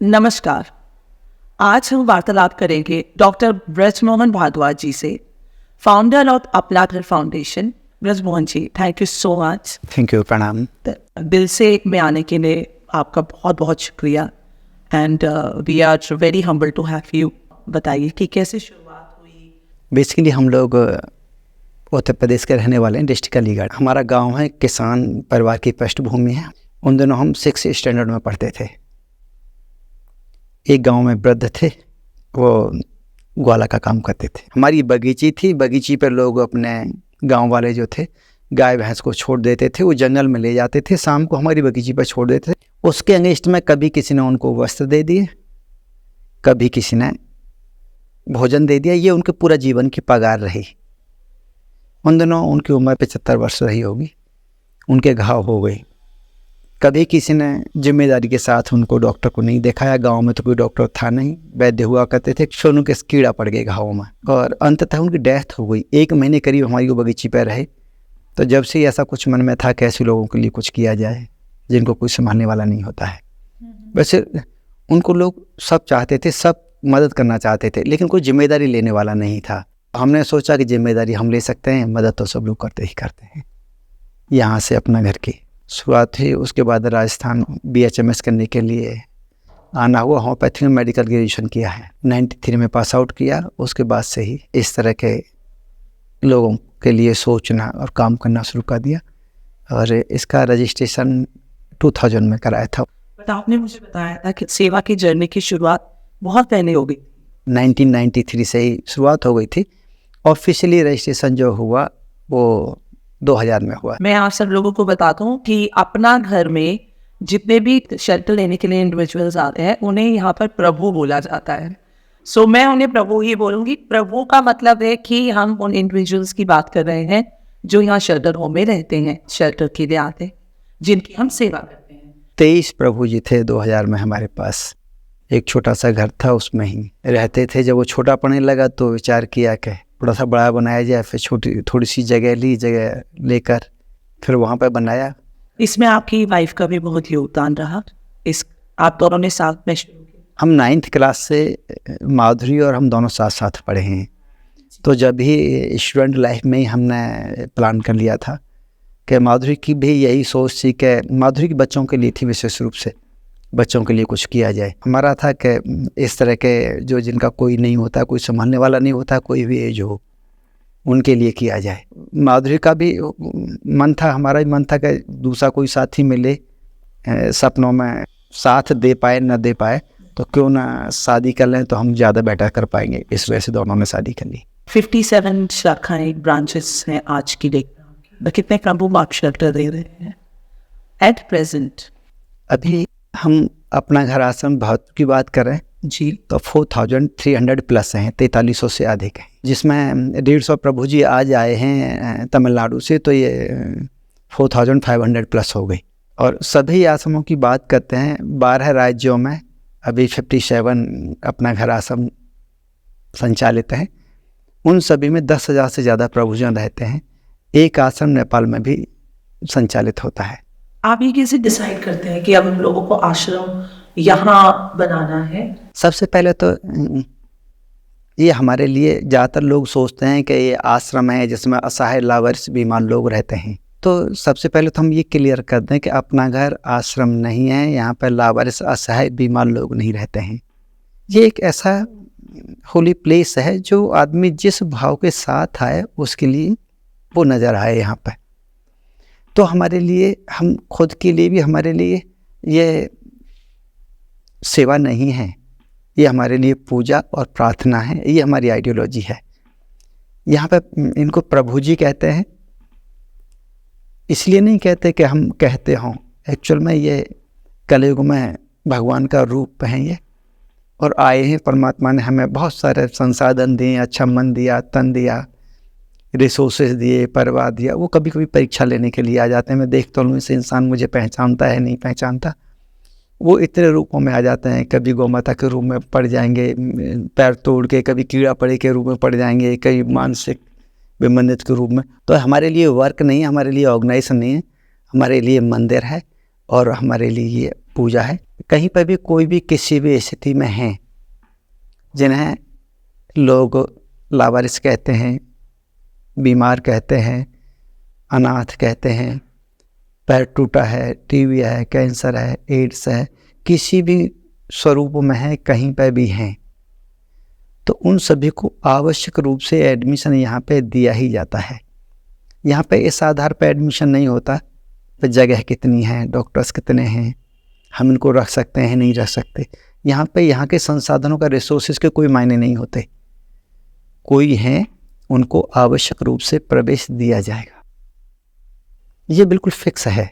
नमस्कार। आज हम वार्तालाप करेंगे डॉक्टर ब्रजमोहन भारद्वाज जी से, founder of Apna Ghar foundation. Brajmohan ji, thank you so much. Thank you, प्रणाम। दिल से में आने के लिए आपका बहुत बहुत शुक्रिया and we are very humble to have you. बताइए कि कैसे शुरुआत हुई। बेसिकली हम लोग उत्तर प्रदेश के रहने वाले हैं, डिस्ट्रिक्ट अलीगढ़। हमारा गांव है, किसान परिवार की पृष्ठभूमि है। उन दिनों हम 6th स्टैंडर्ड में पढ़ते थे। एक गांव में वृद्ध थे, वो ग्वाला का काम करते थे। हमारी बगीची थी, बगीची पर लोग अपने गांव वाले जो थे गाय भैंस को छोड़ देते थे, वो जंगल में ले जाते थे, शाम को हमारी बगीची पर छोड़ देते थे। उसके अगेंस्ट में कभी किसी ने उनको वस्त्र दे दिए, कभी किसी ने भोजन दे दिया। ये उनके पूरा जीवन की पगार रही। उन दिनों उनकी उम्र 75 वर्ष रही होगी। उनके घाव हो गए। कभी किसी ने जिम्मेदारी के साथ उनको डॉक्टर को नहीं दिखाया। गांव में तो कोई डॉक्टर था नहीं, वैद्य हुआ करते थे। सोनू के कीड़ा पड़ गए घावों में और अंततः उनकी डेथ हो गई। 1 महीने करीब हमारी वो बगीची पर रहे। तो जब से ऐसा कुछ मन में था कि ऐसे लोगों के लिए कुछ किया जाए जिनको कोई संभालने वाला नहीं होता है। वैसे उनको लोग सब चाहते थे, सब मदद करना चाहते थे, लेकिन कोई जिम्मेदारी लेने वाला नहीं था। हमने सोचा कि जिम्मेदारी हम ले सकते हैं, मदद तो सब लोग करते ही करते हैं। यहाँ से अपना घर की शुरुआत हुई। उसके बाद राजस्थान BHMS करने के लिए आना हुआ। होम्योपैथी में मेडिकल ग्रेजुएशन किया है, 93 में पास आउट किया। उसके बाद से ही इस तरह के लोगों के लिए सोचना और काम करना शुरू कर दिया और इसका रजिस्ट्रेशन 2000 में कराया था। बट आपने मुझे बताया था कि सेवा की जर्नी की शुरुआत बहुत पहले हो गई। 1993 से ही शुरुआत हो गई थी। ऑफिशियली रजिस्ट्रेशन जो हुआ वो 2000 में हुआ। मैं आप सब लोगों को बताता हूँ कि अपना घर में जितने भी शेल्टर लेने के लिए इंडिविजुअल्स आते हैं उन्हें यहाँ पर प्रभु बोला जाता है। सो मैं उन्हें प्रभु ही बोलूँगी। प्रभु का मतलब है कि हम उन इंडिविजुअल्स की बात कर रहे हैं जो यहाँ शेल्टर होम में रहते हैं, शेल्टर के लिए आते हैं, जिनकी हम सेवा करते हैं। 23 प्रभु जी थे 2000 में हमारे पास। एक छोटा सा घर था, उसमें ही रहते थे। जब वो छोटा पड़ने लगा तो विचार किया कि थोड़ा सा बड़ा बनाया जाए। फिर छोटी थोड़ी सी जगह ली, जगह लेकर फिर वहाँ पर बनाया। इसमें आपकी वाइफ का भी बहुत योगदान रहा। इस आप दोनों ने साथ में शुरू किया। हम 9th क्लास से माधुरी और हम दोनों साथ साथ पढ़े हैं। तो जब भी स्टूडेंट लाइफ में ही हमने प्लान कर लिया था कि माधुरी की भी यही सोच थी कि माधुरी के बच्चों के लिए थी, विशेष रूप से बच्चों के लिए कुछ किया जाए। हमारा था कि इस तरह के जो जिनका कोई नहीं होता, कोई संभालने वाला नहीं होता, कोई भी एज हो, उनके लिए किया जाए। माधुरी का भी मन था, हमारा भी मन था कि दूसरा कोई साथी मिले, सपनों में साथ दे पाए न दे पाए तो क्यों ना शादी कर लें, तो हम ज़्यादा बेटर कर पाएंगे। इस वजह से दोनों ने शादी कर ली। 57 शाखाएं, ब्रांचेस हैं आज की डेट में। कितने प्रभु आप शेल्टर दे रहे हैं एट प्रेजेंट? अभी हम अपना घर आश्रम बहुत की बात कर रहे हैं जी, तो 4300 प्लस हैं, 4300 से अधिक हैं, जिसमें 150 प्रभु जी आज आए हैं तमिलनाडु से, तो ये 4500 प्लस हो गई। और सभी आश्रमों की बात करते हैं, 12 राज्यों में अभी 57 अपना घर आश्रम संचालित हैं। उन सभी में 10,000 से ज़्यादा प्रभुजन रहते हैं। एक आश्रम नेपाल में भी संचालित होता है। आप ये कैसे डिसाइड करते हैं कि अब हम लोगों को आश्रम यहाँ बनाना है? सबसे पहले तो ये हमारे लिए ज़्यादातर लोग सोचते हैं कि ये आश्रम है जिसमें असहाय लावारिस बीमार लोग रहते हैं। तो सबसे पहले तो हम ये क्लियर कर दें कि अपना घर आश्रम नहीं है। यहाँ पर लावारिस असहाय बीमार लोग नहीं रहते हैं। ये एक ऐसा होली प्लेस है जो आदमी जिस भाव के साथ आए उसके लिए वो नज़र आए यहाँ पर। तो हमारे लिए, हम खुद के लिए भी, हमारे लिए ये सेवा नहीं है, ये हमारे लिए पूजा और प्रार्थना है। ये हमारी आइडियोलॉजी है। यहाँ पे इनको प्रभु जी कहते हैं, इसलिए नहीं कहते कि हम कहते हों। एक्चुअल में ये कलयुग में भगवान का रूप है ये, और आए हैं। परमात्मा ने हमें बहुत सारे संसाधन दिए, अच्छा मन दिया, तन दिया, रिसोर्सेज दिए, परिवार दिया। वो कभी कभी परीक्षा लेने के लिए आ जाते हैं। मैं देखता हूँ इस इंसान मुझे पहचानता है नहीं पहचानता। वो इतने रूपों में आ जाते हैं। कभी गौ माता के रूप में पड़ जाएंगे पैर तोड़ के, कभी कीड़ा पड़े के रूप में पड़ जाएंगे, कभी मानसिक विमंदित के रूप में। तो हमारे लिए वर्क नहीं है, हमारे लिए ऑर्गेनाइजेशन नहीं है, हमारे लिए मंदिर है और हमारे लिए ये पूजा है। कहीं पर भी कोई भी किसी भी स्थिति में हैं जिन्हें लोग लावारिस कहते हैं, बीमार कहते हैं, अनाथ कहते हैं, पैर टूटा है, टीबी है, कैंसर है, एड्स है, किसी भी स्वरूप में है, कहीं पर भी हैं, तो उन सभी को आवश्यक रूप से एडमिशन यहाँ पे दिया ही जाता है। यहाँ पे इस आधार पर एडमिशन नहीं होता तो जगह कितनी है, डॉक्टर्स कितने हैं, हम इनको रख सकते हैं नहीं रख सकते। यहाँ पे यहाँ के संसाधनों का, रिसोर्सेज के कोई मायने नहीं होते। कोई हैं उनको आवश्यक रूप से प्रवेश दिया जाएगा, ये बिल्कुल फिक्स है।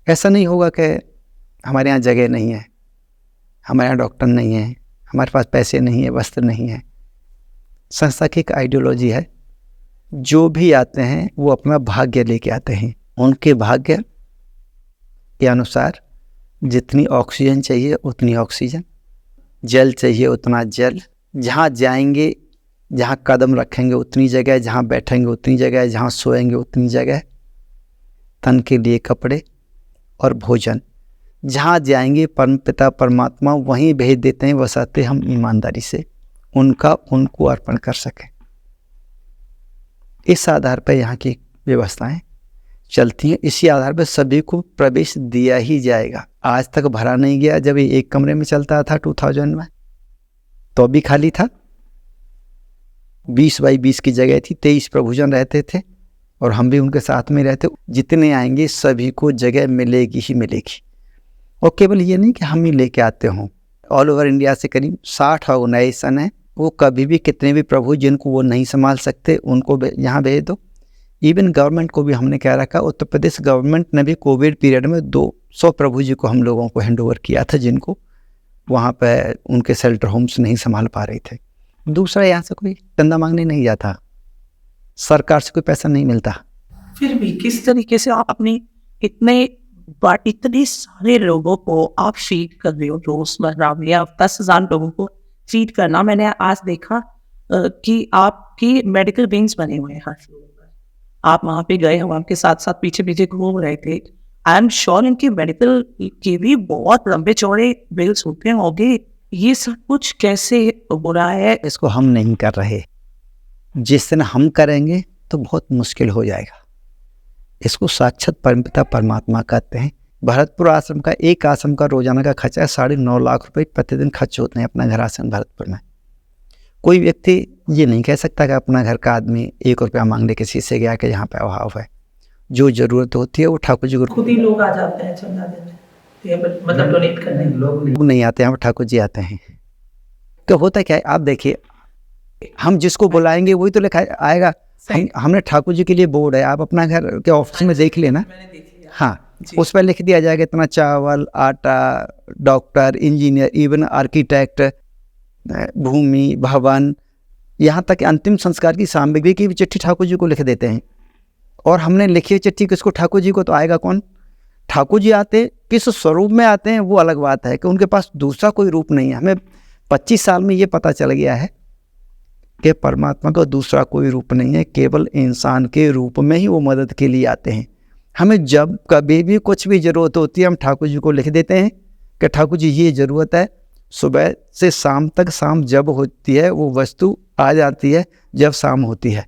ऐसा नहीं होगा कि हमारे यहाँ जगह नहीं है, हमारे यहाँ डॉक्टर नहीं है, हमारे पास पैसे नहीं है, वस्त्र नहीं है। संस्था की एक आइडियोलॉजी है, जो भी आते हैं वो अपना भाग्य लेके आते हैं। उनके भाग्य के अनुसार जितनी ऑक्सीजन चाहिए उतनी ऑक्सीजन, जल चाहिए उतना जल, जहाँ जाएंगे, जहाँ कदम रखेंगे उतनी जगह, जहाँ बैठेंगे उतनी जगह, जहाँ सोएंगे उतनी जगह, तन के लिए कपड़े और भोजन। जहाँ जाएंगे परम पिता परमात्मा वहीं भेज देते हैं, बशर्ते हम ईमानदारी से उनको अर्पण कर सकें। इस आधार पर यहाँ की व्यवस्थाएं चलती हैं। इसी आधार पर सभी को प्रवेश दिया ही जाएगा। आज तक भरा नहीं गया। जब ये एक कमरे में चलता था 2000 में तो भी खाली था, 20 बाई 20 की जगह थी, 23 प्रभुजन रहते थे और हम भी उनके साथ में रहते। जितने आएंगे सभी को जगह मिलेगी ही मिलेगी। और केवल ये नहीं कि हम ही लेके आते हों, ऑल ओवर इंडिया से करीब 60 ऑर्गेनाइजेशन है, वो कभी भी कितने भी प्रभु जिनको वो नहीं संभाल सकते उनको यहाँ भेज दो। इवन गवर्नमेंट को भी हमने क्या रखा, उत्तर प्रदेश गवर्नमेंट ने भी कोविड पीरियड में 200 प्रभु जी को हम लोगों को हैंड ओवर किया था, जिनको वहाँ पर उनके शेल्टर होम्स नहीं संभाल पा रहे थे। दूसरा, यहाँ से कोई चंदा मांगने नहीं जाता, सरकार से कोई पैसा नहीं मिलता। फिर भी किस तरीके से आप अपनी इतने सारे लोगों को आप फीड कर रहे हो रोजमर्रा में, या 10,000 लोगों को फीड करना। मैंने आज देखा कि आपकी मेडिकल विंग्स बने हुए हैं हर फ्लोर पर। आप वहाँ पे गए, हम आपके साथ साथ पीछे पीछे घूम रहे थे। आई एम श्योर इनकी मेडिकल के भी बहुत लंबे चौड़े बिल्स होते हैं होंगे। ये सब कुछ कैसे हो रहा है? इसको हम नहीं कर रहे, जिस दिन हम करेंगे तो बहुत मुश्किल हो जाएगा। इसको साक्षात परमपिता परमात्मा कहते हैं। भरतपुर आश्रम का एक आश्रम का रोजाना का खर्चा 9.5 लाख रुपए प्रतिदिन खर्च होते हैं अपना घर आश्रम भरतपुर में। कोई व्यक्ति ये नहीं कह सकता कि अपना घर का आदमी 1 रुपया मांगने किसी से गया कि यहाँ पे अभाव है। जो जरूरत होती है वो ठाकुर जी को खुद ही लोग आ जाते हैं चंदा देने, मतलब डोनेट करने। लोग नहीं आते हैं, ठाकुर जी आते हैं। तो होता क्या है, आप देखिए, हम जिसको बुलाएंगे वही तो लिखा आएगा। हमने ठाकुर जी के लिए बोर्ड है, आप अपना घर के ऑफिस में देख लेना। हाँ, उस पर लिख दिया जाएगा इतना चावल, आटा, डॉक्टर, इंजीनियर, इवन आर्किटेक्ट, भूमि, भवन, यहाँ तक अंतिम संस्कार की सामग्री की भी चिट्ठी ठाकुर जी को लिख देते हैं। और हमने लिखी चिट्ठी किसको? ठाकुर जी को। तो आएगा कौन? ठाकुर जी आते किस स्वरूप में आते हैं वो अलग बात है कि उनके पास दूसरा कोई रूप नहीं है। हमें 25 साल में ये पता चल गया है कि परमात्मा का दूसरा कोई रूप नहीं है, केवल इंसान के रूप में ही वो मदद के लिए आते हैं। हमें जब कभी भी कुछ भी ज़रूरत होती है हम ठाकुर जी को लिख देते हैं कि ठाकुर जी ये ज़रूरत है। सुबह से शाम तक, शाम जब होती है वो वस्तु आ जाती है जब शाम होती है।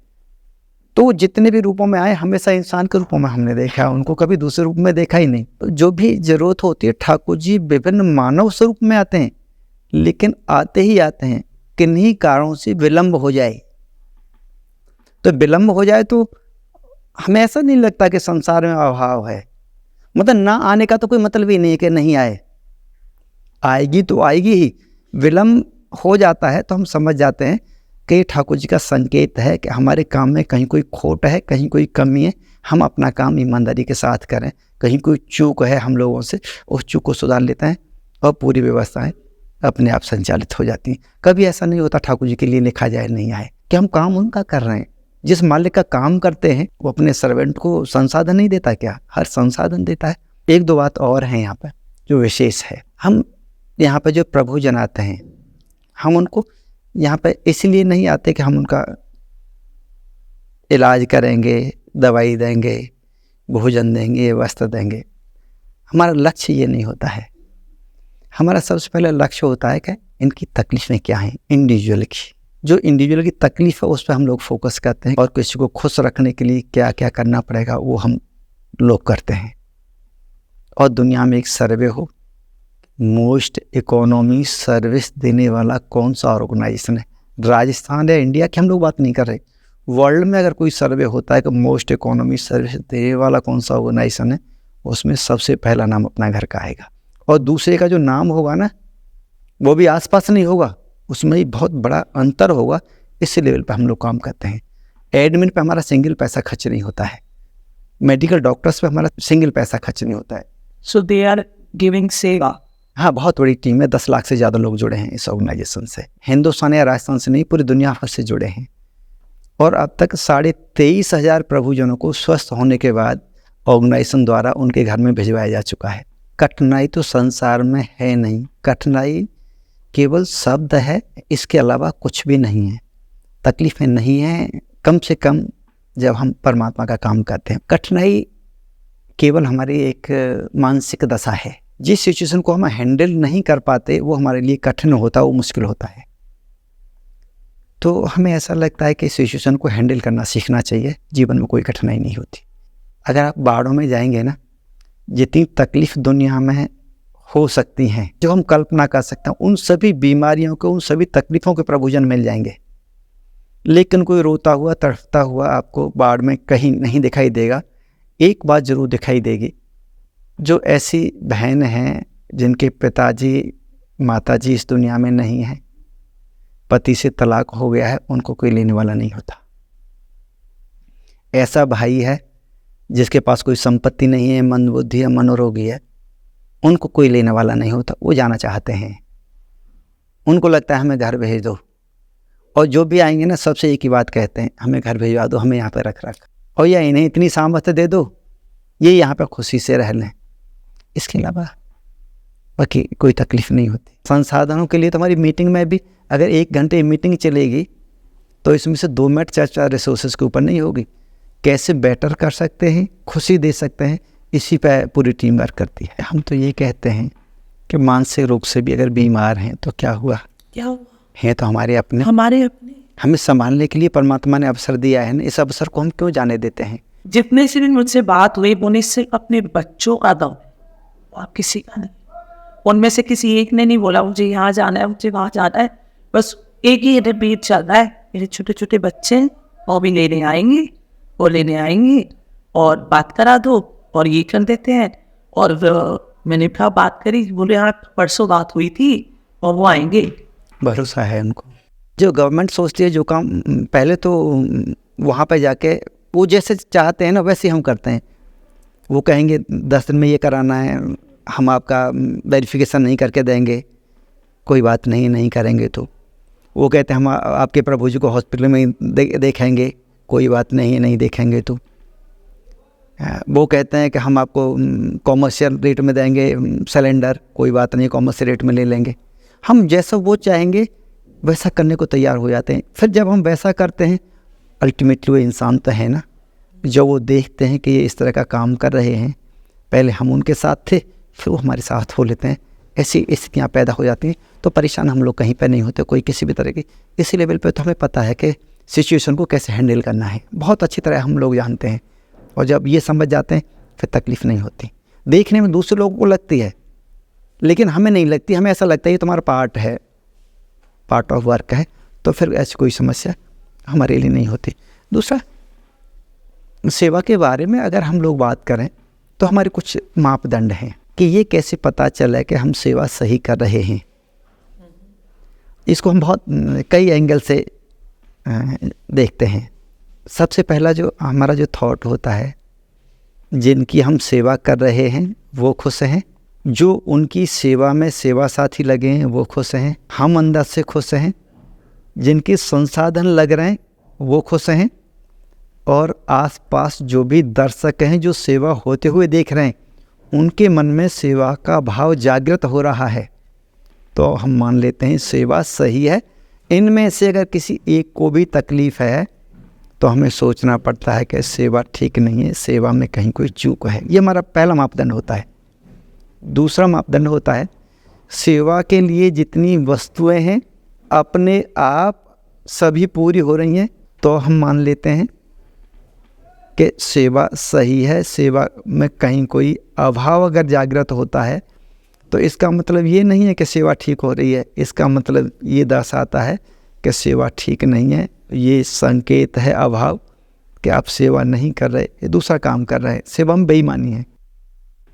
तो जितने भी रूपों में आए हमेशा इंसान के रूपों में हमने देखा, उनको कभी दूसरे रूप में देखा ही नहीं। तो जो भी ज़रूरत होती है ठाकुर जी विभिन्न मानव स्वरूप में आते हैं, लेकिन आते ही आते हैं। किन्हीं कारणों से विलम्ब हो जाए तो विलम्ब हो जाए तो हमें ऐसा नहीं लगता कि संसार में अभाव है। मतलब ना आने का तो कोई मतलब ही नहीं है कि नहीं आए, आएगी तो आएगी ही। विलम्ब हो जाता है तो हम समझ जाते हैं कि ठाकुर जी का संकेत है कि हमारे काम में कहीं कोई खोट है, कहीं कोई कमी है। हम अपना काम ईमानदारी के साथ करें। कहीं कोई चूक है हम लोगों से, उस चूक को सुधार लेते हैं और पूरी व्यवस्थाएं अपने आप संचालित हो जाती हैं। कभी ऐसा नहीं होता ठाकुर जी के लिए लिखा जाए नहीं आए, कि हम काम उनका कर रहे हैं। जिस मालिक का काम करते हैं वो अपने सर्वेंट को संसाधन नहीं देता क्या? हर संसाधन देता है। 1-2 बात और है यहाँ पर जो विशेष है। हम यहाँ पर जो प्रभु जन आते हैं, हम उनको यहाँ पर इसलिए नहीं आते कि हम उनका इलाज करेंगे, दवाई देंगे, भोजन देंगे, वस्त्र देंगे। हमारा लक्ष्य ये नहीं होता है। हमारा सबसे पहला लक्ष्य होता है कि इनकी तकलीफ़ें क्या हैं, इंडिविजुअल की। जो इंडिविजुअल की तकलीफ़ है उस पर हम लोग फोकस करते हैं, और किसी को खुश रखने के लिए क्या क्या करना पड़ेगा वो हम लोग करते हैं। और दुनिया में एक सर्वे हो, मोस्ट इकोनॉमी सर्विस देने वाला कौन सा ऑर्गेनाइजेशन है, राजस्थान या इंडिया की हम लोग बात नहीं कर रहे, वर्ल्ड में अगर कोई सर्वे होता है कि मोस्ट इकोनॉमी सर्विस देने वाला कौन सा ऑर्गेनाइजेशन है, उसमें सबसे पहला नाम अपना घर का आएगा। और दूसरे का जो नाम होगा ना, वो भी आसपास नहीं होगा, उसमें ही बहुत बड़ा अंतर होगा। इस लेवल पे हम लोग काम करते हैं। एडमिन पे हमारा सिंगल पैसा खर्च नहीं होता है, मेडिकल डॉक्टर्स पे हमारा सिंगल पैसा खर्च नहीं होता है। सो दे आर गिविंग सेवा। हाँ, बहुत बड़ी टीम है, 10 लाख से ज़्यादा लोग जुड़े हैं इस ऑर्गेनाइजेशन से। हिंदुस्तान या राजस्थान से नहीं, पूरी दुनिया भर से जुड़े हैं। और अब तक 23,500 प्रभुजनों को स्वस्थ होने के बाद ऑर्गेनाइजेशन द्वारा उनके घर में भिजवाया जा चुका है। कठिनाई तो संसार में है नहीं, कठिनाई केवल शब्द है, इसके अलावा कुछ भी नहीं है। तकलीफ़ें नहीं हैं, कम से कम जब हम परमात्मा का काम करते हैं। कठिनाई केवल हमारी एक मानसिक दशा है। जिस सिचुएशन को हम हैंडल नहीं कर पाते वो हमारे लिए कठिन होता है, वो मुश्किल होता है। तो हमें ऐसा लगता है कि सिचुएशन को हैंडल करना सीखना चाहिए, जीवन में कोई कठिनाई नहीं होती। अगर आप बाढ़ों में जाएंगे ना, जितनी तकलीफ़ दुनिया में हो सकती हैं, जो हम कल्पना कर सकते हैं, उन सभी बीमारियों को, उन सभी तकलीफ़ों के प्रभुजन मिल जाएंगे। लेकिन कोई रोता हुआ तड़पता हुआ आपको बाढ़ में कहीं नहीं दिखाई देगा। एक बात ज़रूर दिखाई देगी, जो ऐसी बहन हैं जिनके पिताजी माताजी इस दुनिया में नहीं हैं, पति से तलाक हो गया है, उनको कोई लेने वाला नहीं होता। ऐसा भाई है जिसके पास कोई संपत्ति नहीं है, मंदबुद्धि है, मनोरोगी है, उनको कोई लेने वाला नहीं होता। वो जाना चाहते हैं, उनको लगता है हमें घर भेज दो। और जो भी आएंगे ना, सबसे एक ही बात कहते हैं, हमें घर भेजवा दो, हमें यहाँ पर रख और या इन्हें इतनी सामर्थ्य दे दो, ये यहाँ पर खुशी से रह लें। इसके अलावा बाकी कोई तकलीफ़ नहीं होती। संसाधनों के लिए तो हमारी मीटिंग में भी अगर 1 घंटे मीटिंग चलेगी तो इसमें से 2 मिनट चर्चा रिसोर्सेज के ऊपर नहीं होगी। कैसे बेटर कर सकते हैं, खुशी दे सकते हैं, इसी पे पूरी टीम वर्क करती है। हम तो ये कहते हैं कि मानसिक रोग से भी अगर बीमार हैं तो क्या हुआ, हैं तो हमारे अपने, हमें संभालने के लिए परमात्मा ने अवसर दिया है ना, इस अवसर को हम क्यों जाने देते हैं। जितने से भी मुझसे बात हुई, उन्हें सिर्फ अपने बच्चों का दम, और किसी का नहीं। उनमें से किसी एक ने नहीं बोला मुझे यहाँ जाना है, मुझे वहाँ जाना है। बस एक ही रिपीट चल रहा है, मेरे छोटे छोटे बच्चे वो भी लेने आएंगे, वो लेने आएंगे और बात करा दो, और ये कर देते हैं। और मैंने कहा बात करी, बोले हाँ परसों बात हुई थी और वो आएंगे। भरोसा है उनको। जो गवर्नमेंट सोचती है जो काम पहले तो वहाँ पे जाके वो जैसे चाहते हैं ना वैसे हम करते हैं। वो कहेंगे 10 दिन में ये कराना है, हम आपका वेरिफिकेशन नहीं करके देंगे, कोई बात नहीं, नहीं करेंगे तो वो कहते हैं हम आपके प्रभु जी को हॉस्पिटल में देखेंगे, कोई बात नहीं, नहीं देखेंगे तो वो कहते हैं कि हम आपको कॉमर्शियल रेट में देंगे सिलेंडर, कोई बात नहीं, कॉमर्शियल रेट में ले लेंगे। हम जैसा वो चाहेंगे वैसा करने को तैयार हो जाते हैं। फिर जब हम वैसा करते हैं, अल्टीमेटली वो इंसान तो है ना, जब वो देखते हैं कि ये इस तरह का काम कर रहे हैं, पहले हम उनके साथ थे, फिर वो हमारे साथ हो लेते हैं, ऐसी स्थितियाँ पैदा हो जाती हैं। तो परेशान हम लोग कहीं पर नहीं होते, कोई किसी भी तरह की। इसी लेवल पे तो हमें पता है कि सिचुएशन को कैसे हैंडल करना है, बहुत अच्छी तरह हम लोग जानते हैं। और जब ये समझ जाते हैं फिर तकलीफ़ नहीं होती। देखने में दूसरे लोगों को लगती है, लेकिन हमें नहीं लगती। हमें ऐसा लगता है ये तुम्हारा पार्ट है, पार्ट ऑफ वर्क है, तो फिर ऐसी कोई समस्या हमारे लिए नहीं होती। दूसरा, सेवा के बारे में अगर हम लोग बात करें तो हमारे कुछ मापदंड हैं कि ये कैसे पता चले कि हम सेवा सही कर रहे हैं। इसको हम बहुत कई एंगल से देखते हैं। सबसे पहला जो हमारा जो थॉट होता है, जिनकी हम सेवा कर रहे हैं वो खुश हैं, जो उनकी सेवा में सेवा साथी लगे हैं वो खुश हैं, हम अंदर से खुश हैं, जिनके संसाधन लग रहे हैं वो खुश हैं, और आसपास जो भी दर्शक हैं जो सेवा होते हुए देख रहे हैं उनके मन में सेवा का भाव जागृत हो रहा है, तो हम मान लेते हैं सेवा सही है। इनमें से अगर किसी एक को भी तकलीफ़ है तो हमें सोचना पड़ता है कि सेवा ठीक नहीं है, सेवा में कहीं कोई चूक है। ये हमारा पहला मापदंड होता है। दूसरा मापदंड होता है सेवा के लिए जितनी वस्तुएं हैं अपने आप सभी पूरी हो रही हैं, तो हम मान लेते हैं कि सेवा सही है। सेवा में कहीं कोई अभाव अगर जागृत होता है तो इसका मतलब ये नहीं है कि सेवा ठीक हो रही है, इसका मतलब ये दर्शाता है कि सेवा ठीक नहीं है। ये संकेत है अभाव कि आप सेवा नहीं कर रहे, ये दूसरा काम कर रहे हैं। सेवा में बेईमानी है।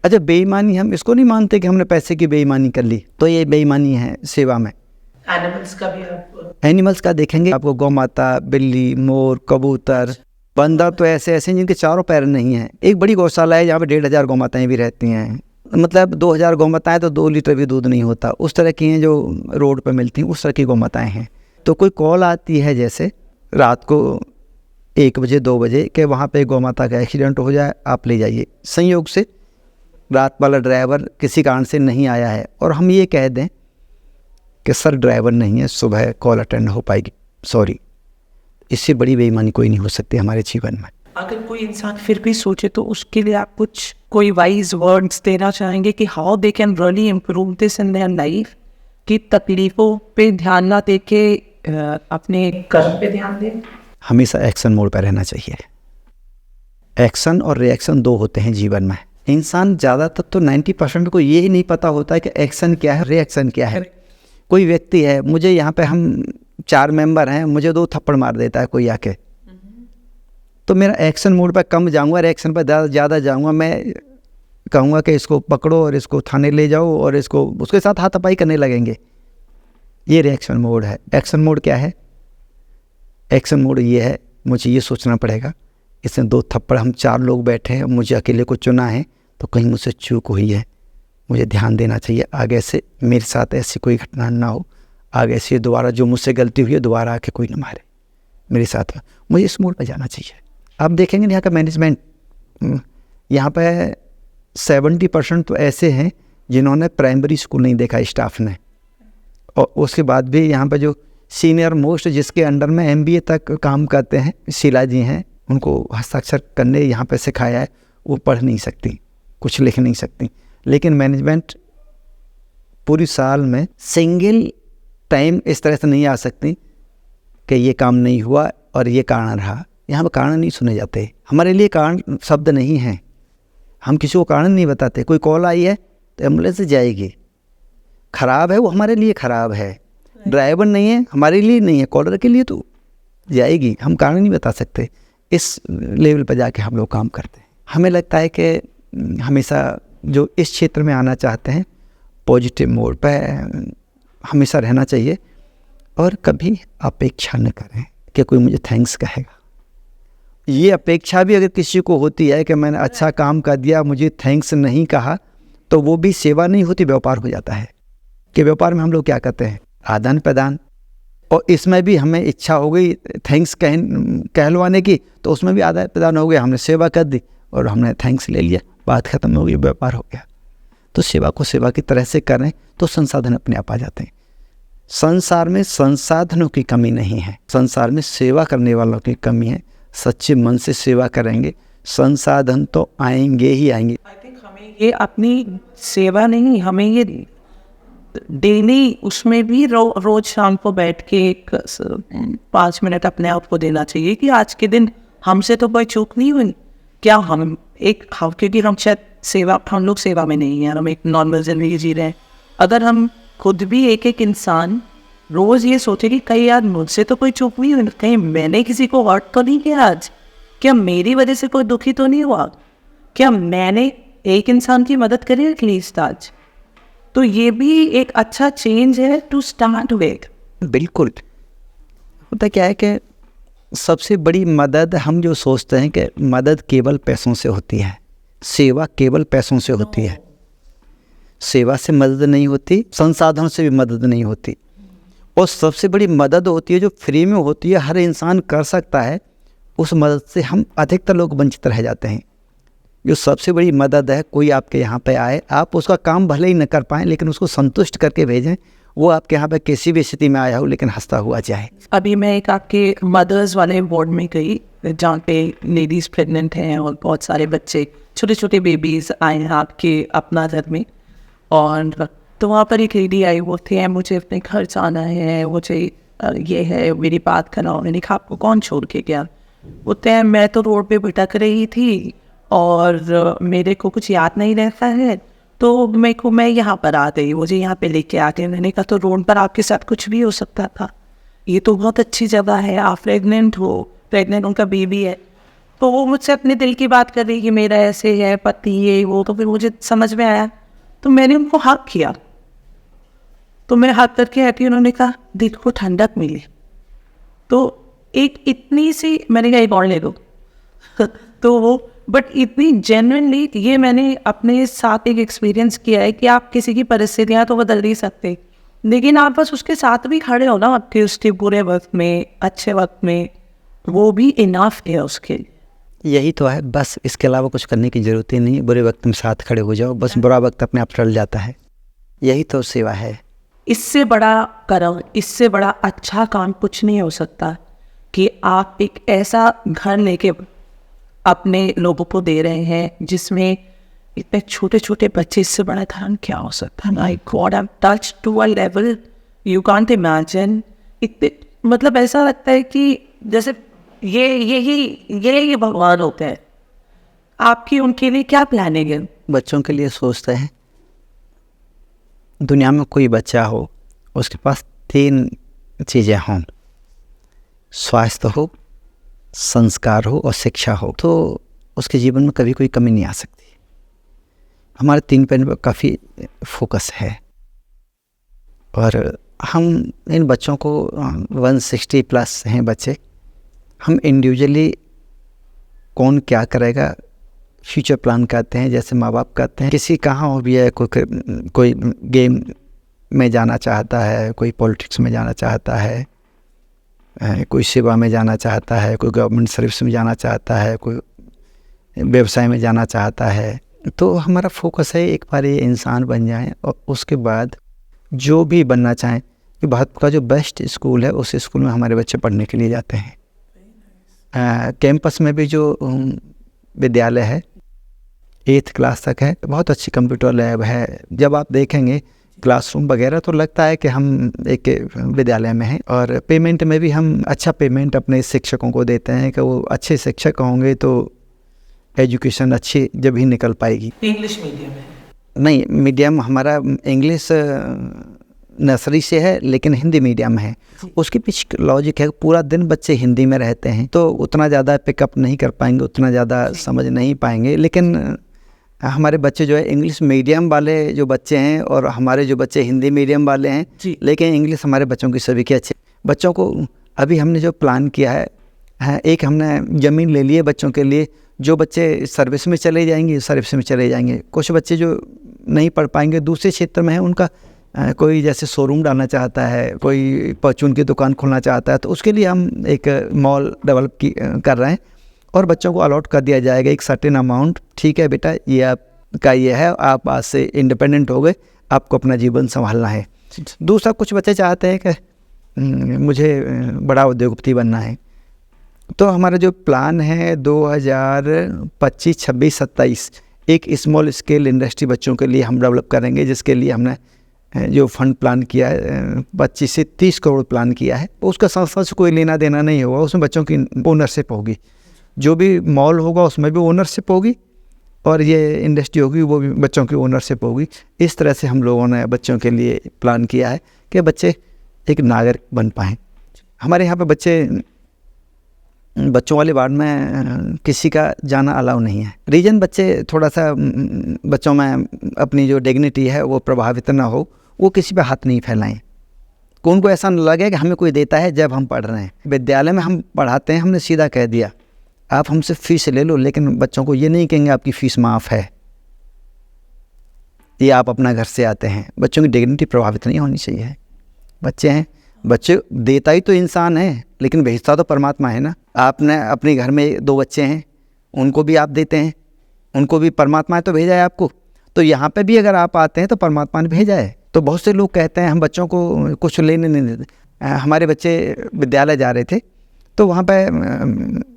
अच्छा, बेईमानी हम इसको नहीं मानते कि हमने पैसे की बेईमानी कर ली, तो ये बेईमानी है सेवा में। एनिमल्स का भी आप एनिमल्स का देखेंगे आपको, गौ माता, बिल्ली, मोर, कबूतर, बंदर तो ऐसे ऐसे हैं जिनके चारों पैर नहीं हैं। एक बड़ी गौशाला है जहाँ पे 1500 गौ माताएँ भी रहती हैं, मतलब 2000 गौ माताएँ तो 2 लीटर भी दूध नहीं होता, उस तरह की हैं जो रोड पे मिलती हैं, उस तरह की गौ माताएँ हैं। तो कोई कॉल आती है जैसे रात को 1 बजे 2 बजे कि वहाँ पे गौ माता का एक्सीडेंट हो जाए, आप ले जाइए। संयोग से रात वाला ड्राइवर किसी कारण से नहीं आया है और हम ये कह दें कि सर ड्राइवर नहीं है, सुबह कॉल अटेंड हो पाएगी, सॉरी। इससे बड़ी बेईमानी कोई नहीं हो सकती हमारे जीवन में। अगर कोई इंसान फिर भी सोचे तो उसके लिए आप कुछ कोई वाइज वर्ड्स देना चाहेंगे कि how they can really improve this in their life, कि तकलीफ़ों पे ध्यान ना दे के अपने कर्म पे ध्यान दें। हमेशा एक्शन मोड पर रहना चाहिए। एक्शन और रिएक्शन 2 होते हैं जीवन में। इंसान ज़्यादातर तो 90% को ये ही नहीं पता होता है कि एक्शन क्या है, रिएक्शन क्या है। कोई व्यक्ति है, मुझे यहाँ पे हम 4 मेंबर हैं, मुझे 2 थप्पड़ मार देता है कोई आके, तो मेरा एक्शन मोड पर कम जाऊँगा, रिएक्शन पर ज़्यादा जाऊँगा। मैं कहूँगा कि इसको पकड़ो और इसको थाने ले जाओ और इसको उसके साथ हाथापाई करने लगेंगे। ये रिएक्शन मोड है। एक्शन मोड क्या है? एक्शन मोड ये है, मुझे ये सोचना पड़ेगा, इसमें 2 थप्पड़, हम 4 लोग बैठे हैं, मुझे अकेले को चुना है, तो कहीं मुझसे चूक हुई है, मुझे ध्यान देना चाहिए, आगे से मेरे साथ ऐसी कोई घटना ना हो, आगे से दोबारा जो मुझसे गलती हुई है दोबारा आके कोई ना मारे मेरे साथ में। मुझे इस मोड पर जाना चाहिए। आप देखेंगे यहाँ का मैनेजमेंट, यहाँ पे 70% तो ऐसे हैं जिन्होंने प्राइमरी स्कूल नहीं देखा स्टाफ ने, और उसके बाद भी यहाँ पे जो सीनियर मोस्ट जिसके अंडर में MBA तक काम करते हैं, शीला जी हैं, उनको हस्ताक्षर करने यहाँ पे सिखाया है, वो पढ़ नहीं सकती, कुछ लिख नहीं सकती। लेकिन मैनेजमेंट पूरी साल में सिंगल टाइम इस तरह से नहीं आ सकती कि ये काम नहीं हुआ और ये कारण रहा। यहाँ पर कारण नहीं सुने जाते। हमारे लिए कारण शब्द नहीं हैं, हम किसी को कारण नहीं बताते। कोई कॉल आई है तो एम्बुलेंस से जाएगी, ख़राब है वो हमारे लिए ख़राब है, ड्राइवर नहीं है हमारे लिए नहीं है, कॉलर के लिए तो जाएगी, हम कारण नहीं बता सकते। इस लेवल पर जाके हम लोग काम करते हैं। हमें लगता है कि हमेशा जो इस क्षेत्र में आना चाहते हैं, पॉजिटिव मोड पर हमेशा रहना चाहिए और कभी अपेक्षा न करें कि कोई मुझे थैंक्स कहेगा। ये अपेक्षा भी अगर किसी को होती है कि मैंने अच्छा काम कर दिया, मुझे थैंक्स नहीं कहा, तो वो भी सेवा नहीं होती, व्यापार हो जाता है। कि व्यापार में हम लोग क्या करते हैं, आदान प्रदान, और इसमें भी हमें इच्छा हो गई थैंक्स कहलवाने की, तो उसमें भी आदान प्रदान हो गया, हमने सेवा कर दी और हमने थैंक्स ले लिया, बात खत्म हो गई, व्यापार हो गया। तो सेवा को सेवा की तरह से करें तो संसाधन अपने आप आ जाते हैं। संसार में संसाधनों की कमी नहीं है, संसार में सेवा करने वालों की कमी है। सच्चे मन से सेवा करेंगे, संसाधन तो आएंगे ही आएंगे। आई थिंक हमें ये अपनी सेवा नहीं, हमें ये डेली उसमें भी रोज शाम को बैठ के एक 5 मिनट अपने आप को देना चाहिए कि आज के दिन हमसे तो कोई चूक नहीं हुई। क्या हम क्योंकि हम शायद हम लोग सेवा में नहीं हैं, हम एक नॉर्मल ज़िंदगी जी रहे हैं। अगर हम खुद भी एक इंसान रोज़ ये सोचे कि कहीं यार मुझसे तो कोई चूक नहीं हुई, कहीं मैंने किसी को हर्ट तो नहीं किया आज, क्या मेरी वजह से कोई दुखी तो नहीं हुआ, क्या मैंने एक इंसान की मदद करी एटलीस्ट आज, तो ये भी एक अच्छा चेंज है टू स्टार्ट विद। बिल्कुल। होता क्या है कि सबसे बड़ी मदद हम जो सोचते हैं कि मदद केवल पैसों से होती है, सेवा केवल पैसों से होती है। सेवा से मदद नहीं होती, संसाधनों से भी मदद नहीं होती, और सबसे बड़ी मदद होती है जो फ्री में होती है, हर इंसान कर सकता है। उस मदद से हम अधिकतर लोग वंचित रह जाते हैं। जो सबसे बड़ी मदद है, कोई आपके यहाँ पे आए, आप उसका काम भले ही न कर पाएँ लेकिन उसको संतुष्ट करके भेजें, वो आपके यहाँ पे किसी भी स्थिति में आया हो लेकिन हंसता हुआ जाए। अभी मैं एक आपके मदर्स वाले वार्ड में गई जहाँ पे लेडीज़ प्रेग्नेंट हैं और बहुत सारे बच्चे छोटे छोटे बेबीज़ आए हैं आपके अपना घर में, और तो वहाँ पर एक लेडी आई, वो थे मुझे अपने घर जाना है, मुझे ये है, मेरी बात कराओ। मैंने कहा आपको कौन छोड़ के गया? बोलते हैं मैं तो रोड पे भटक रही थी और मेरे को कुछ याद नहीं रहता है, तो मैं यहाँ पर आ गई, मुझे यहाँ पे लेके आ गए। मैंने कहा तो रोड पर आपके साथ कुछ भी हो सकता था, ये तो बहुत अच्छी जगह है, आप प्रेग्नेंट हो, प्रेग्नेंट उनका बेबी है। तो वो मुझसे अपने दिल की बात कर रही कि मेरा ऐसे है पति ये वो। तो फिर मुझे समझ में आया, तो मैंने उनको हक किया। तो मैं हक करके आती, उन्होंने कहा दिल को ठंडक मिली। तो एक इतनी सी, मैंने कहा एक और ले लो तो वो, बट इतनी जेन्युइनली, ये मैंने अपने साथ एक एक्सपीरियंस किया है कि आप किसी की परिस्थितियाँ तो बदल नहीं सकते, लेकिन आप बस उसके साथ भी खड़े हो ना, आपके उसके बुरे वक्त में, अच्छे वक्त में, वो भी इनाफ है उसके लिए। यही तो है, बस इसके अलावा कुछ करने की ज़रूरत ही नहीं। बुरे वक्त में साथ खड़े हो जाओ, बस बुरा वक्त अपने आप टल जाता है। यही तो सेवा है। इससे बड़ा कर्म, इससे बड़ा अच्छा काम कुछ नहीं हो सकता कि आप एक ऐसा घर लेके अपने लोगों को दे रहे हैं जिसमें इतने छोटे छोटे बच्चे। इससे बड़ा धर्म क्या हो सकता है? My God, I am touched to a level you can't imagine. इतने, मतलब ऐसा लगता है कि जैसे ये भगवान होते हैं। आपकी उनके लिए क्या प्लानिंग है? बच्चों के लिए सोचते हैं, दुनिया में कोई बच्चा हो उसके पास 3 चीज़ें हों, स्वास्थ्य हो, संस्कार हो और शिक्षा हो, तो उसके जीवन में कभी कोई कमी नहीं आ सकती। हमारे 3 पर काफ़ी फोकस है और हम इन बच्चों को 160 प्लस हैं बच्चे, हम इंडिविजुअली कौन क्या करेगा फ्यूचर प्लान करते हैं। जैसे माँ बाप कहते हैं किसी कहाँ हो भी है, कोई गेम में जाना चाहता है, कोई पॉलिटिक्स में जाना चाहता है, कोई सेवा में जाना चाहता है, कोई गवर्नमेंट सर्विस में जाना चाहता है, कोई व्यवसाय में जाना चाहता है। तो हमारा फोकस है एक बार ये इंसान बन जाएं और उसके बाद जो भी बनना चाहें। कि भारत का जो बेस्ट स्कूल है उस स्कूल में हमारे बच्चे पढ़ने के लिए जाते हैं। कैंपस में भी जो विद्यालय है 8th क्लास तक है, बहुत अच्छी कंप्यूटर लैब है। जब आप देखेंगे क्लासरूम वगैरह तो लगता है कि हम एक विद्यालय में हैं। और पेमेंट में भी हम अच्छा पेमेंट अपने शिक्षकों को देते हैं कि वो अच्छे शिक्षक होंगे तो एजुकेशन अच्छी जब ही निकल पाएगी। इंग्लिश मीडियम है? नहीं, मीडियम हमारा इंग्लिश नर्सरी से है लेकिन हिंदी मीडियम है। उसके पीछे लॉजिक है, पूरा दिन बच्चे हिंदी में रहते हैं तो उतना ज़्यादा पिकअप नहीं कर पाएंगे, उतना ज़्यादा समझ नहीं पाएंगे। लेकिन हमारे बच्चे जो है इंग्लिश मीडियम वाले जो बच्चे हैं और हमारे जो बच्चे हिंदी मीडियम वाले हैं, लेकिन इंग्लिश हमारे बच्चों की सभी के अच्छे। बच्चों को अभी हमने जो प्लान किया है, एक हमने ज़मीन ले ली है बच्चों के लिए। जो बच्चे सर्विस में चले जाएंगे सर्विस में चले जाएंगे, कुछ बच्चे जो नहीं पढ़ पाएंगे दूसरे क्षेत्र में है, उनका कोई जैसे शोरूम डालना चाहता है, कोई परचून की दुकान खोलना चाहता है, तो उसके लिए हम एक मॉल डेवलप कर रहे हैं और बच्चों को अलॉट कर दिया जाएगा एक सर्टेन अमाउंट। ठीक है बेटा, ये आपका ये है, आप आज से इंडिपेंडेंट हो गए, आपको अपना जीवन संभालना है। दूसरा, कुछ बच्चे चाहते हैं कि मुझे बड़ा उद्योगपति बनना है, तो हमारा जो प्लान है 2025, 26, 27 एक स्मॉल स्केल इंडस्ट्री बच्चों के लिए हम डेवलप करेंगे, जिसके लिए हमने जो फंड प्लान किया है 25 से 30 करोड़ प्लान किया है। उसका संस्था से कोई लेना देना नहीं होगा, उसमें बच्चों की ओनरशिप होगी। जो भी मॉल होगा उसमें भी ओनरशिप होगी और ये इंडस्ट्री होगी वो भी बच्चों की ओनरशिप होगी। इस तरह से हम लोगों ने बच्चों के लिए प्लान किया है कि बच्चे एक नागरिक बन पाएँ। हमारे यहाँ पे बच्चों वाले वार्ड में किसी का जाना अलाउ नहीं है। रीजन बच्चे थोड़ा सा बच्चों में अपनी जो डिग्निटी है वो प्रभावित ना हो, वो किसी पे हाथ नहीं फैलाएं। उनको ऐसा न लगे कि हमें कोई देता है जब हम पढ़ रहे हैं। विद्यालय में हम पढ़ाते हैं, हमने सीधा कह दिया आप हमसे फ़ीस ले लो, लेकिन बच्चों को ये नहीं कहेंगे आपकी फ़ीस माफ़ है, ये आप अपना घर से आते हैं। बच्चों की डिग्निटी प्रभावित नहीं होनी चाहिए। बच्चे हैं, बच्चे देता ही तो इंसान है, लेकिन भेजता तो परमात्मा है ना। आपने अपने घर में 2 बच्चे हैं, उनको भी आप देते हैं, उनको भी परमात्मा है तो भेजा है आपको। तो यहाँ पे भी अगर आप आते हैं तो परमात्मा ने भेजा है। तो बहुत से लोग कहते हैं हम बच्चों को कुछ लेने नहीं देते। हमारे बच्चे विद्यालय जा रहे थे तो वहाँ पे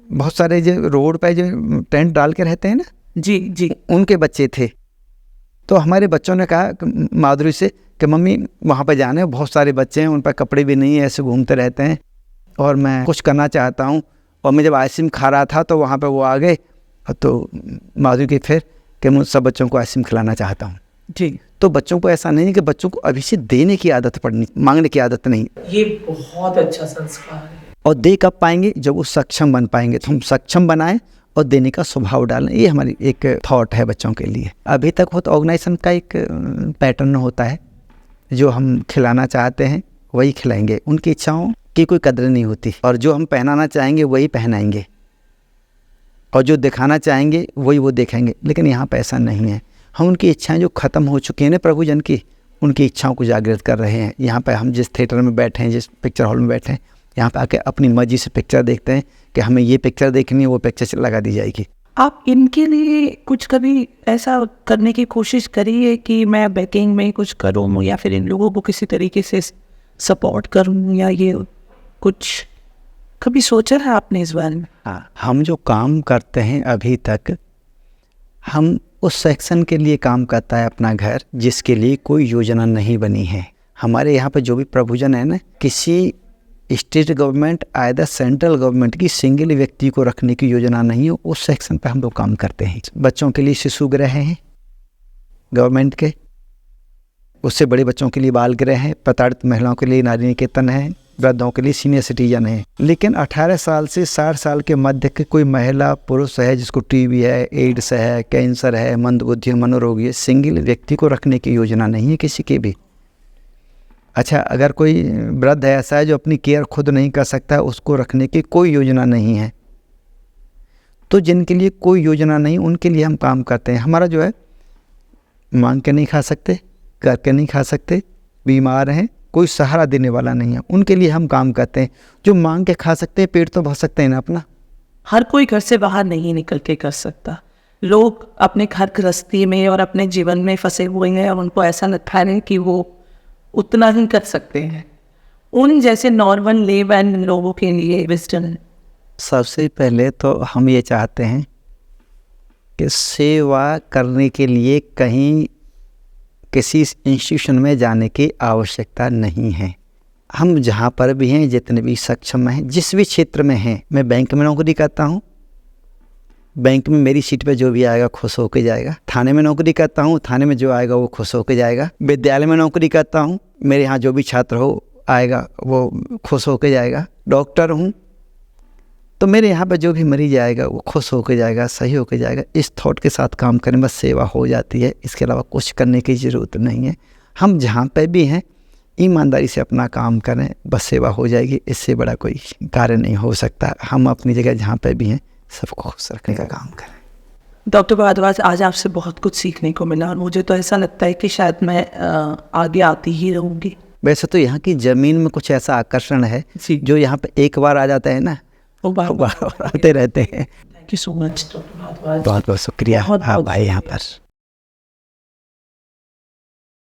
बहुत सारे जो रोड पे जो टेंट डाल के रहते हैं ना, जी, उनके बच्चे थे। तो हमारे बच्चों ने कहा माधुरी से कि मम्मी वहाँ पर जाने, बहुत सारे बच्चे हैं, उन पर कपड़े भी नहीं है, ऐसे घूमते रहते हैं और मैं कुछ करना चाहता हूँ। और मैं जब आइसक्रीम खा रहा था तो वहाँ पे वो आ गए, तो माधुरी की फिर कि मैं सब बच्चों को आइसक्रीम खिलाना चाहता हूँ। जी, तो बच्चों को ऐसा नहीं है कि बच्चों को अभी से देने की आदत पड़नी, मांगने की आदत नहीं। ये बहुत अच्छा संस्कार है। और दे कब पाएंगे? जब वो सक्षम बन पाएंगे। तो हम सक्षम बनाएं और देने का स्वभाव डालें, ये हमारी एक थॉट है बच्चों के लिए। अभी तक बहुत ऑर्गेनाइजेशन का एक पैटर्न होता है, जो हम खिलाना चाहते हैं वही खिलाएंगे, उनकी इच्छाओं की कोई कदर नहीं होती। और जो हम पहनाना चाहेंगे वही पहनाएंगे, और जो दिखाना चाहेंगे वही वो देखेंगे। लेकिन यहाँ पे ऐसा नहीं है। हम उनकी इच्छाएं जो ख़त्म हो चुकी हैं ना प्रभु जन की, उनकी इच्छाओं को जागृत कर रहे हैं। यहाँ पे हम जिस थिएटर में बैठे हैं, जिस पिक्चर हॉल में बैठे हैं, यहाँ पे आके अपनी मर्जी से पिक्चर देखते हैं कि हमें ये पिक्चर देखनी है, वो पिक्चर लगा दी जाएगी। आप इनके लिए कुछ कभी ऐसा करने की कोशिश करी है कि मैं बैकिंग में कुछ करूँ या फिर इन लोगों को किसी तरीके से सपोर्ट करूँ, या ये कुछ कभी सोचा है आपने इस बारे में? हाँ, हम जो काम करते हैं अभी तक, हम उस सेक्शन के लिए काम करता है अपना घर जिसके लिए कोई योजना नहीं बनी है। हमारे यहाँ पे जो भी प्रभुजन है ना, किसी state government either central government की सिंगल व्यक्ति को रखने की योजना नहीं है। उस सेक्शन पे हम लोग काम करते हैं। बच्चों के लिए शिशु गृह हैं गवर्नमेंट के, उससे बड़े बच्चों के लिए बाल गृह हैं, प्रताड़ित महिलाओं के लिए नारी निकेतन है, वृद्धों के लिए सीनियर सिटीजन है। लेकिन 18 साल से 60 साल के मध्य के कोई महिला पुरुष है जिसको टीबी है, एड्स है, कैंसर है, मंदबुद्धि, मनोरोगी है, सिंगल व्यक्ति को रखने की योजना नहीं है किसी की भी। अच्छा, अगर कोई वृद्ध ऐसा है जो अपनी केयर खुद नहीं कर सकता, उसको रखने की कोई योजना नहीं है। तो जिनके लिए कोई योजना नहीं, उनके लिए हम काम करते हैं। हमारा जो है, मांग के नहीं खा सकते, करके नहीं खा सकते, बीमार हैं, कोई सहारा देने वाला नहीं है, उनके लिए हम काम करते हैं। जो मांग के खा सकते हैं, पेट तो भर सकते हैं ना अपना। हर कोई घर से बाहर नहीं निकल के कर सकता। लोग अपने घर गृहस्थी में और अपने जीवन में फंसे हुए हैं और उनको ऐसा लगता है कि वो उतना ही कर सकते हैं। उन जैसे नॉर्मल लेमैन लोगों के लिए विजडम, सबसे पहले तो हम ये चाहते हैं कि सेवा करने के लिए कहीं किसी इंस्टीट्यूशन में जाने की आवश्यकता नहीं है। हम जहाँ पर भी हैं, जितने भी सक्षम हैं, जिस भी क्षेत्र में हैं, मैं बैंक में नौकरी करता हूँ, बैंक में मेरी सीट पे जो भी आएगा खुश होकर जाएगा। थाने में नौकरी करता हूँ, थाने में जो आएगा वो खुश होकर जाएगा। विद्यालय में नौकरी करता हूँ, मेरे यहाँ जो भी छात्र हो आएगा वो खुश होकर जाएगा। डॉक्टर हूँ तो मेरे यहाँ पे जो भी मरीज आएगा वो खुश होकर जाएगा, सही होकर जाएगा। इस थॉट के साथ काम करें, बस सेवा हो जाती है। इसके अलावा कुछ करने की ज़रूरत नहीं है। हम जहाँ पे भी हैं ईमानदारी से अपना काम करें, बस सेवा हो जाएगी। इससे बड़ा कोई कार्य नहीं हो सकता। हम अपनी जगह जहाँ पे भी हैं सबको खुश रखने का काम करें। डॉक्टर भारद्वाज, आज आपसे बहुत कुछ सीखने को मिला और मुझे तो ऐसा लगता है कि शायद मैं आगे आती ही रहूँगी। वैसे तो यहाँ की ज़मीन में कुछ ऐसा आकर्षण है जो यहाँ पे एक बार आ जाता है ना, वो बार आते रहते हैं। Thank you so much doctor Bhardwaj. बहुत बहुत शुक्रिया आप आए यहाँ पर।